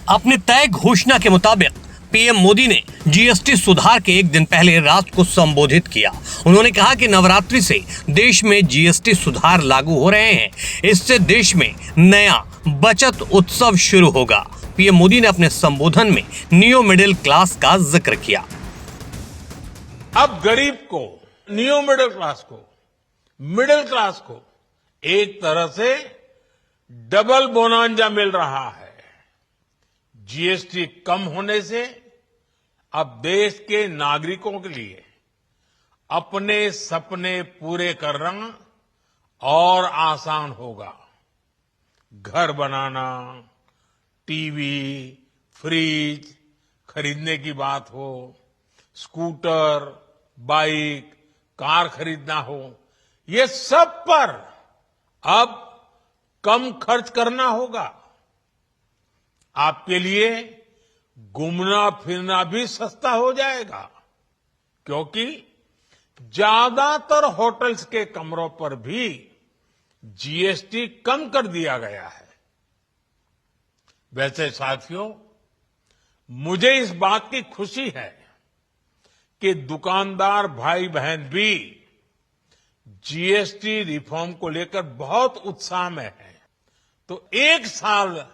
अपने तय घोषणा के मुताबिक पीएम मोदी ने जीएसटी सुधार के एक दिन पहले राष्ट्र को संबोधित किया। उन्होंने कहा कि नवरात्रि से देश में जीएसटी सुधार लागू हो रहे हैं। इससे देश में नया बचत उत्सव शुरू होगा। पीएम मोदी ने अपने संबोधन में नियो मिडिल क्लास का जिक्र किया। अब गरीब को, नियो मिडिल क्लास को एक तरह से डबल बोनांजा मिल रहा है। जीएसटी कम होने से अब देश के नागरिकों के लिए अपने सपने पूरे करना और आसान होगा। घर बनाना, टीवी, फ्रिज खरीदने की बात हो, स्कूटर, बाइक, कार खरीदना हो, ये सब पर अब कम खर्च करना होगा। आपके लिए घूमना फिरना भी सस्ता हो जाएगा, क्योंकि ज्यादातर होटल्स के कमरों पर भी जीएसटी कम कर दिया गया है। वैसे साथियों, मुझे इस बात की खुशी है कि दुकानदार भाई बहन भी जीएसटी रिफॉर्म को लेकर बहुत उत्साह में है। तो एक साल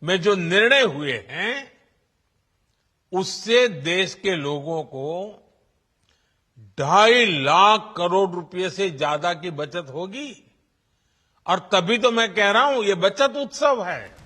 में जो निर्णय हुए हैं, उससे देश के लोगों को 2.5 लाख करोड़ रुपए से ज्यादा की बचत होगी। और तभी तो मैं कह रहा हूं, ये बचत उत्सव है।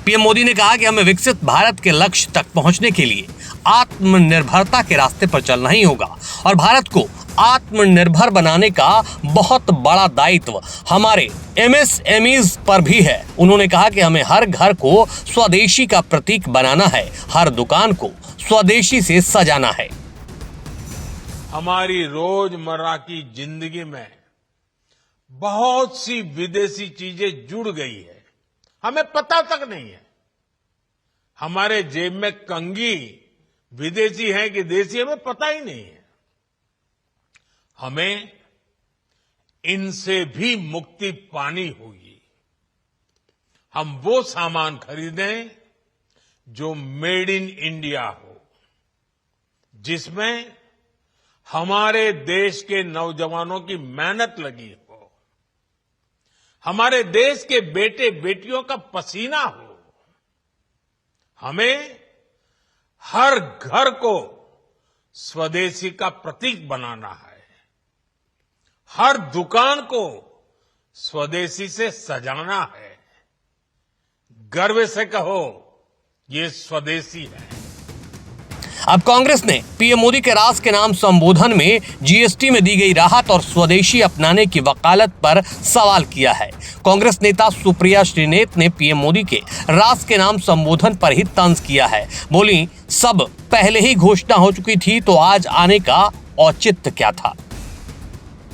पीएम मोदी ने कहा कि हमें विकसित भारत के लक्ष्य तक पहुंचने के लिए आत्मनिर्भरता के रास्ते पर चलना ही होगा और भारत को आत्मनिर्भर बनाने का बहुत बड़ा दायित्व हमारे एमएसएमईज पर भी है। उन्होंने कहा कि हमें हर घर को स्वदेशी का प्रतीक बनाना है, हर दुकान को स्वदेशी से सजाना है। हमारी रोजमर्रा की जिंदगी में बहुत सी विदेशी चीजें जुड़ गई है, हमें पता तक नहीं है। हमारे जेब में कंघी विदेशी है कि देसी, हमें पता ही नहीं है। हमें इनसे भी मुक्ति पानी होगी। हम वो सामान खरीदें जो मेड इन इंडिया हो, जिसमें हमारे देश के नौजवानों की मेहनत लगी हो, हमारे देश के बेटे बेटियों का पसीना हो। हमें हर घर को स्वदेशी का प्रतीक बनाना है, हर दुकान को स्वदेशी से सजाना है। गर्व से कहो, ये स्वदेशी है। अब कांग्रेस ने पीएम मोदी के राष्ट्र के नाम संबोधन में जीएसटी में दी गई राहत और स्वदेशी अपनाने की वकालत पर सवाल किया है। कांग्रेस नेता सुप्रिया श्रीनेत ने पीएम मोदी के राष्ट्र के नाम संबोधन पर ही तंज किया है। बोली, सब पहले ही घोषणा हो चुकी थी तो आज आने का औचित्य क्या था।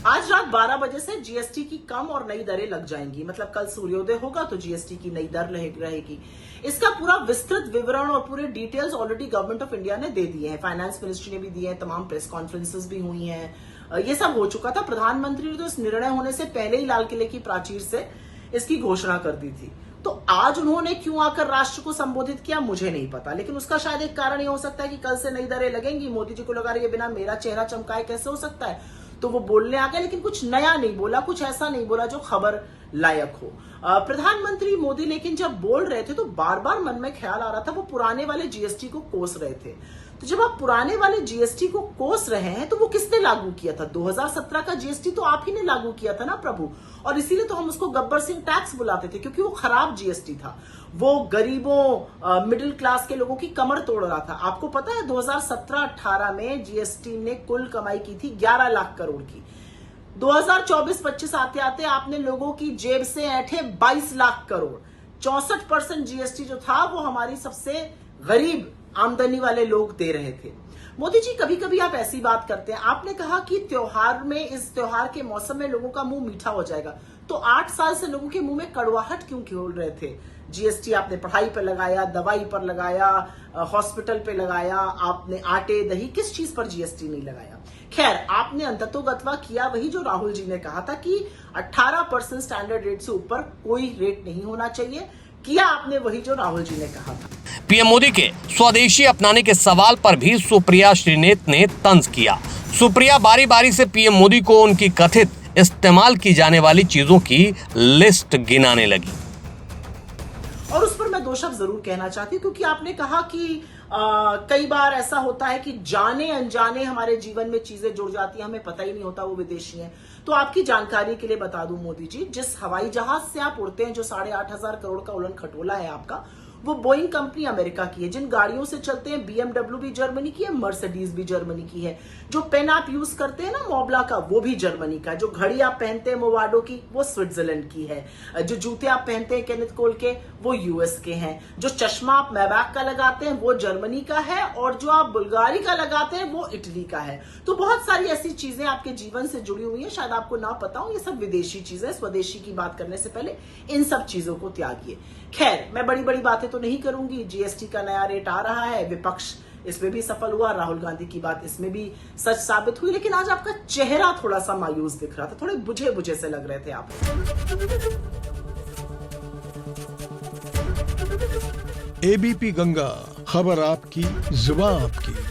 आज रात 12 बजे से जीएसटी की कम और नई दरें लग जाएंगी। मतलब कल सूर्योदय होगा तो जीएसटी की नई दर रहेगी। इसका पूरा विस्तृत विवरण और पूरे details already government of India ने दे दिए हैं। फाइनेंस मिनिस्ट्री ने भी दिए हैं, तमाम प्रेस कॉन्फ्रेंसेस भी हुई हैं। ये सब हो चुका था। प्रधानमंत्री ने तो इस निर्णय होने से पहले ही लाल किले की प्राचीर से इसकी घोषणा कर दी थी। तो आज उन्होंने क्यों आकर राष्ट्र को संबोधित किया, मुझे नहीं पता। लेकिन उसका शायद एक कारण यह हो सकता है कि कल से नई दरें लगेंगी। मोदी जी को लगा रही है बिना मेरा चेहरा चमकाए कैसे हो सकता है, तो वो बोलने आ गए, लेकिन कुछ नया नहीं बोला, कुछ ऐसा नहीं बोला जो खबर लायक हो। प्रधानमंत्री मोदी लेकिन जब बोल रहे थे तो बार बार मन में ख्याल आ रहा था वो पुराने वाले जीएसटी को कोस रहे थे। तो जब आप पुराने वाले जीएसटी को कोस रहे हैं तो वो किसने लागू किया था? 2017 का जीएसटी तो आप ही ने लागू किया था ना प्रभु। और इसीलिए तो हम उसको गब्बर सिंह टैक्स बुलाते थे, क्योंकि वो खराब जीएसटी था। वो गरीबों, मिडिल क्लास के लोगों की कमर तोड़ रहा था। आपको पता है 2017-18 में जीएसटी ने कुल कमाई की थी 11 लाख करोड़ की। 2024-25 आते आते आपने लोगों की जेब से ऐंठे 22 लाख करोड़। 64% जीएसटी जो था वो हमारी सबसे गरीब आमदनी वाले लोग दे रहे थे। मोदी जी, कभी कभी आप ऐसी बात करते हैं। आपने कहा कि त्योहार में, इस त्योहार के मौसम में लोगों का मुंह मीठा हो जाएगा। तो 8 साल से लोगों के मुंह में कड़वाहट क्यों खोल रहे थे? जीएसटी आपने पढ़ाई पर लगाया, दवाई पर लगाया, हॉस्पिटल पे लगाया, आपने आटे दही, किस चीज पर जीएसटी नहीं लगाया? खैर, आपने अंततोगत्वा किया वही जो राहुल जी ने कहा था कि 18% स्टैंडर्ड रेट से ऊपर कोई रेट नहीं होना चाहिए। किया आपने वही जो राहुल जी ने कहा था। पीएम मोदी के स्वदेशी अपनाने के सवाल पर भी सुप्रिया श्रीनेत ने तंज किया। सुप्रिया बारी बारी से पीएम मोदी को उनकी कथित इस्तेमाल की जाने वाली चीजों की लिस्ट गिनाने लगी। और उस पर मैं दो शब्द जरूर कहना चाहती हूँ, क्योंकि आपने कहा कि कई बार ऐसा होता है कि जाने अनजाने हमारे जीवन में चीजें जुड़ जाती हैं, हमें पता ही नहीं होता वो विदेशी हैं। तो आपकी जानकारी के लिए बता दूं मोदी जी, जिस हवाई जहाज से आप उड़ते हैं, जो 8,500 करोड़ का उड़न खटोला है आपका, वो बोइंग कंपनी अमेरिका की है। जिन गाड़ियों से चलते हैं, BMW भी जर्मनी की है, मर्सिडीज भी जर्मनी की है। जो पेन आप यूज करते हैं ना मोबला का, वो भी जर्मनी का है। जो घड़ी आप पहनते हैं मोवाडो की, वो स्विट्जरलैंड की है। जो जूते आप पहनते हैं केनेथ कोल के, वो US के हैं। जो चश्मा आप मैबैक का लगाते हैं, वो जर्मनी का है। और जो आप बुल्गारी का लगाते हैं, वो इटली का है। तो बहुत सारी ऐसी चीजें आपके जीवन से जुड़ी हुई है, शायद आपको ना पता हो। ये सब विदेशी चीजें। स्वदेशी की बात करने से पहले इन सब चीजों को त्यागिए। खैर, मैं बड़ी बड़ी बातें तो नहीं करूंगी। GST का नया रेट आ रहा है, विपक्ष इसमें भी सफल हुआ, राहुल गांधी की बात इसमें भी सच साबित हुई। लेकिन आज आपका चेहरा थोड़ा सा मायूस दिख रहा था, थोड़े बुझे बुझे से लग रहे थे आप। ABP गंगा, खबर आपकी, जुबान आपकी।